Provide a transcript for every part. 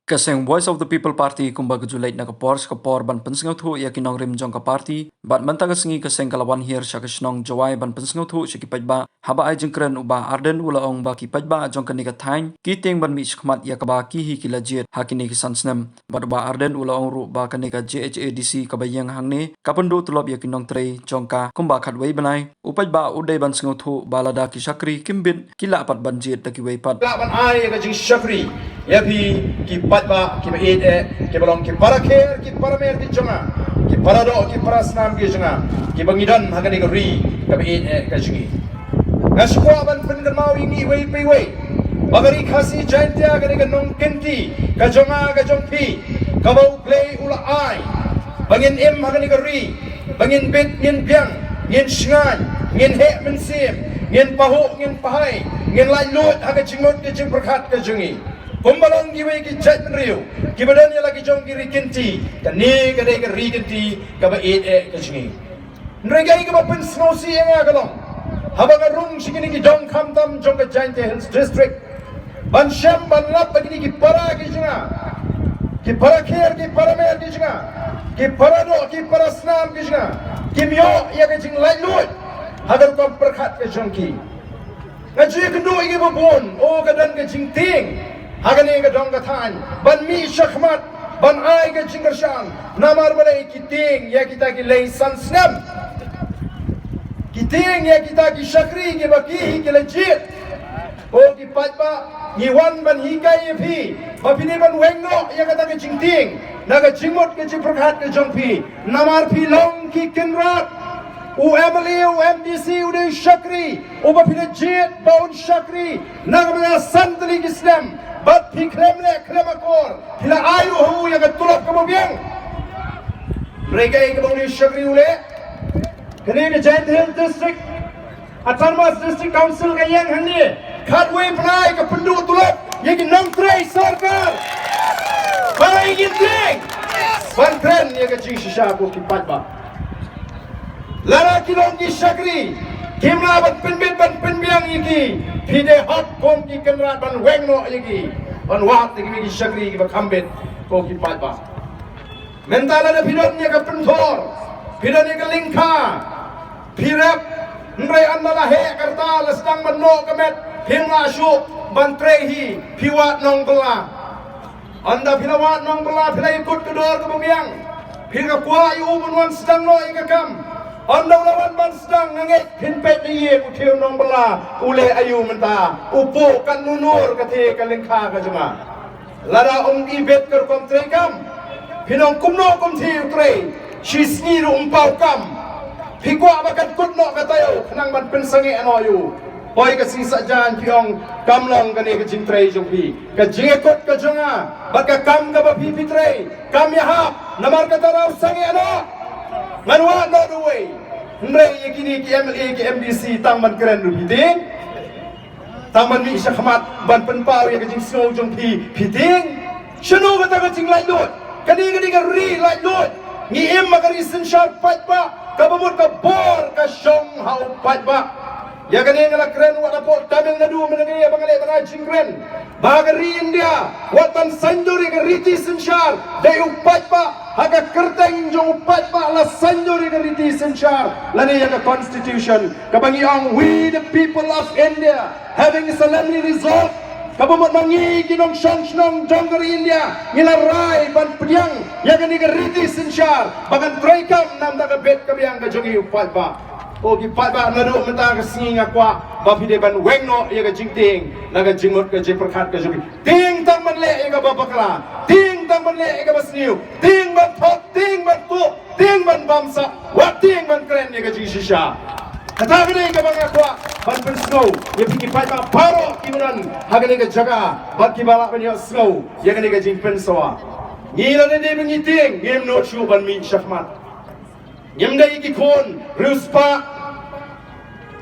Kaseng Voice of the People Party kumbaga julait na kapor ban pensingaw thu ya kinong rim jong ka party bat manta kasengi kaseng kalawan hier sya kasnong jawai ban pensingaw thu sya kipajba haba ai jengkren uba arden ula ong ba kipajba jong kanika thain kiting ban mi shkmat ya kaba ki hi kilajet hakini kisansnem bat uba arden ula ong ru ba kanika JHADC kabayang hangne kapandu tulop ya kinong trei jongka kumba khatwei banai upajba udai ban singaw thu balada ki sakri kimbin kila apat banjet takiwei pat ban ai ka jing shakri ya phi ki patba ki baid ki balong ki parakher ki paramer ki jonga ki parado ki parasnam ki jonga ki bangidan hagani ka ri ka baid ka jingi ngaswa ban pen kan mau ini wei pe wei bagari khasi jaintia ka ka nong kenti ka jonga ka jongpi ka bau play ula ai bangin em hagani ka ri bangin bit ngin piang ngin shngai ngin he men sim ngin pahu ngin pahai ngin lai lut haga jingmot ke jing berkat ke jingi Pembalong giwe ki jet riu, ki badan ya lagi jong kiri kinti, kani kadai ke ri kinti, kaba ke jingi. Nregai ke bapen snosi yang agalong, haba garung sikini ki jong kham tam jong ke Jainte Hills District, ban syam ban lap begini ki para ki jinga, ki para kher ki para mer ki jinga, ki para do ki para snam ki jinga, ki myo ya ke jing lai lut, hagar kom perkhat ke jong ki. Ngaji kendu iki babon, o kadan ke jing ting. Hagani ka dong ka than ban mi shakmat ban ai ka chingarshan namar balai kiting ya kita ki lei sansnem kiting ya kita ki shakri ki baki ki legit o ki patba ni wan ban hi kai phi bapini ban wengno ya kata ki chingting naga chingmot ki chiprkhat ki jongphi namar phi long ki kinrat UMLE, UMDC, udah syakri, ubah pilih jid, baun syakri, nak mana santri Islam, bat piklem le, klem akor, pilih ayu hu yang ketulap kamu biang. Mereka yang kamu syakri ule, kini ke Jainte Hills District, Autonomous District Council ke yang hani, kadway penai ke penduduk tulap, yang nang tray sarkar, baik inting, bantren yang ke jing shisha aku kipat ba. Lara kilong ki syakri kimla ban penbit ban penbiang iki pide hot kom ki kenrat ban wengno iki ban wat ki syakri ki bakambet ko ki patba mentala da pidon nya ka penthor pidon nya ka lingka pirap ndrai andala he karta lasdang manno kamet himla shu ban trehi piwat nong bela anda pilawat nong bela pilai ikut kedor ke bumiang pilga kwa yu bunwan sedang no ikakam Anda lawan ban sedang ngangit pinpet ni ye util nong bela ule ayu menta upo kan nunur kate kalengka ka jema lara ibet ker kom trekam pinong kumno kom thi utre shisni ru umpau kam pikwa bakat kutno katayo kanang ban pensange ano yu hoy ka sisa jan piong kamlong kane ka jintre jopi ka jingekot ka jonga baka kam ka ba pipitre kam yahap namar ka taraw sange ano Manwa no the way. Ndre yakini ki MLA ki MDC tangman keren lu piting. Tangman mi syakmat ban penpau ya kajing snow jong piting. Shano kata kajing lai lut. Kani ka ri lai lut. Ngi em makari sin sharp pat ba. Kabamut ka bor ka syong hau pat ba. Ya kani ngala keren wala po Tamil Nadu menangi bangale bana jingren. Bagari India watan sanjuri ka riti sin shar. Dai upat ba. Haga kerteng jong upat pa la sanjuri ka riti senchar lani yang constitution kabangi ang we the people of India having solemnly resolved kabamot mangi kinong shnong jonggari India ngilarai ban pediang yang ni ka riti senchar bagan traikam nam da ka bet kabiang ka jongi upat pa o ki pat ba nadu menta ka singi nga kwa bapi de ban wengno ya ka jingting naga jingmot ka jeperkhat ka jongi ting tang man le ya ka babakla ting tang man le ya ka basniu ting ban thok ting ban tu ting ban bamsa wat ting ban kren ya ka jing shisha kata gani ka bang akwa ban pen snow ya piki pat ba paro kimunan hagani ka jaga bat ki bala ban ya snow ya gani ka jing pen sawa ngila ne de mengiting ngem no chu ban mi shahmat ngem dai ki khon ruspa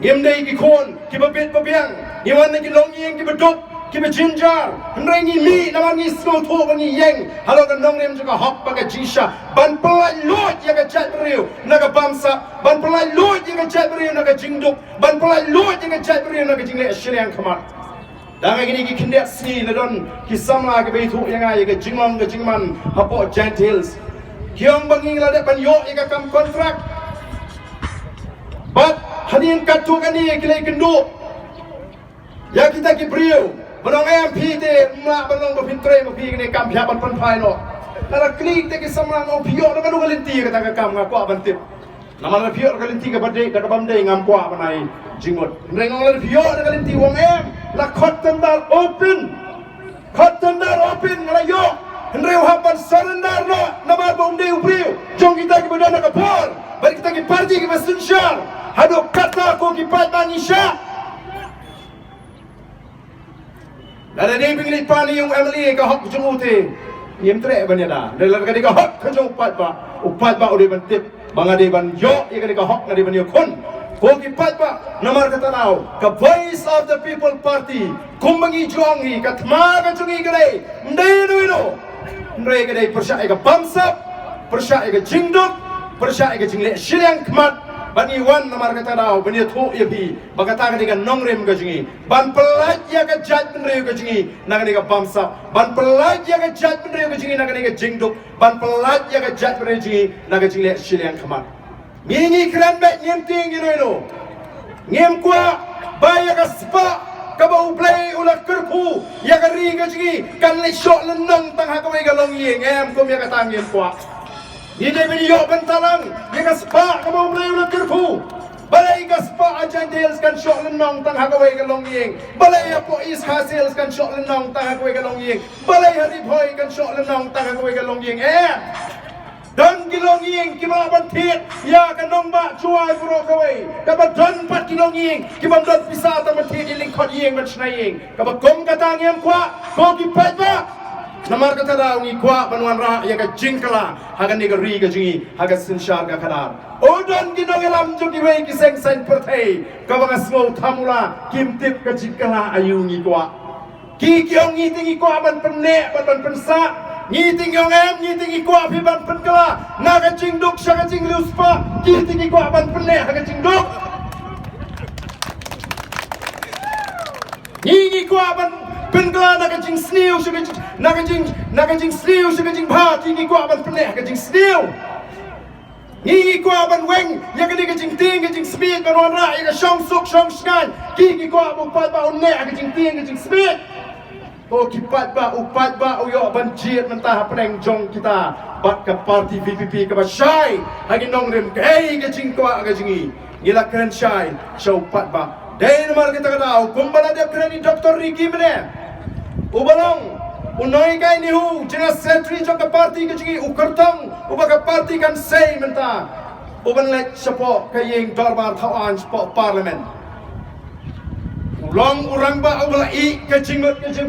ngem dai ki khon ki babet babiang ngiwan ne ki longyeng ki beduk ki bejinjar nrengi mi namangi snow tho bani yeng halo kan nong rem juga hop baga jisha ban pelai lot ya ga chat riu naga bamsa ban pelai lot ya ga chat riu naga jingduk ban pelai lot ya ga chat riu naga jingle shriang khamar Dangan gini ki kindet si na don ki samla ke betu yang ai ke jingmong ke jingman hapo gentils. Kiong banging la de ban yo ka kam kontrak. But hadin katu kani kilai kendu. Ya kita ki brio. Banong MP te ma banong ba pintre ma pi ni kam phya ban pan phai no. Kala klik te ki samla ngo pio na kanu galinti ka ta ka kam nga ko ban tip. Namal pio galinti ka bade ka bam de ngam ko banai jingmot. Rengong la pio galinti wong la khotandar open. Khotandar open ngala yo. Henreu hapan surrender no nama bomde ubriu. Jong kita ki badana ka por. Bari kita ki parti ki basunshar. Hado kata ko ki pat manisha. Lada ni pinglit pani yung Emily ka hok jungute. Yem tre banya da. Dalam ka di ka hok ka jung pat ba ode ban tip. Banga de ban yo ye ka di ka hok na di ban yo kun. Ko ki pat ba namar ka tanaw ka voice of the people party. Kumbangi juangi ka tma ka jungi gare. Ndai no. Ndai ka dai persya ka bamsap, persya ka jingduk, persya ka jingle silang kmat. Bani wan namar kata dau bani thu ye bi bagata ka diga nongrem ka jingi ban pelaj ya ka jat penre ka jingi naga diga bamsa ban pelaj ya ka jat penre ka jingi naga diga jingduk ban pelaj ya ka jat penre jingi naga jingle silang kmat ngi kran be nyem ting no ngem kwa ba ya ka spa ka ba uplay ula kerpu ya ka ri ka jingi kan le shot lenong tang ha ka we ka long ye ngem kom ya ka tang ngem kwa ni de video bentalang ye ka spa ka mo play ula kerpu balai ka spa ajan deals kan shot lenong tang ha ka we ka long yeng balai apo is hasils kan shot lenong tang ha ka we ka long yeng balai hari boy kan shot lenong tang ha ka we ka long yeng dan kilong yeng ki ba ban thiet ya ka nong ba chuai pro ka we ka ba don pat kilong yeng ki ba don pisa ta ban thiet ling khot yeng ban snai yeng ka ba kom ka tang yem kwa ko ki pat ba namar kata daw ni kwa banwan ra ya ka jingkala hagan ni ka ri ka jingi haga sinshar ka kadar odon ginong elam jo ki we ki seng sen perthei ka ba smo thamula kim tip ka jingkala ayu ni kwa ki kyong ni tingi kwa ban penne ban pensa ni ting yong em ni tingi kwa phi ban penkala na ka jingduk sha ka jinglu spa ki tingi kwa ban penne haga jingduk ni kwa ban penkala na ka jing sniu sha ka na ka jing sniu sha ka jing bha tingi kwa ban penne ka jing sniu ni kwa ban weng ya ka ni ka jing ting ka jing speed ban wan ra ya ka shong suk shong skan ki kwa bu pat ba unne ka jing ting ka jing speed ko kipat ba upat ba uyo banjir mentah peneng jong kita bat ke parti VPP ke ba syai hagi nong rem hey ke jing kwa ke jingi gila keren syai show pat ba dai nomor kita kadau kumbala de keren Dr. Ricky mene ubalong unoi kai ni hu jena secretary jong ke parti ke jingi ukertong uba ke parti kan sei mentah uban lek support ke yeng darbar thawan support parliament long urang ba ubala i ke jingmut ke jing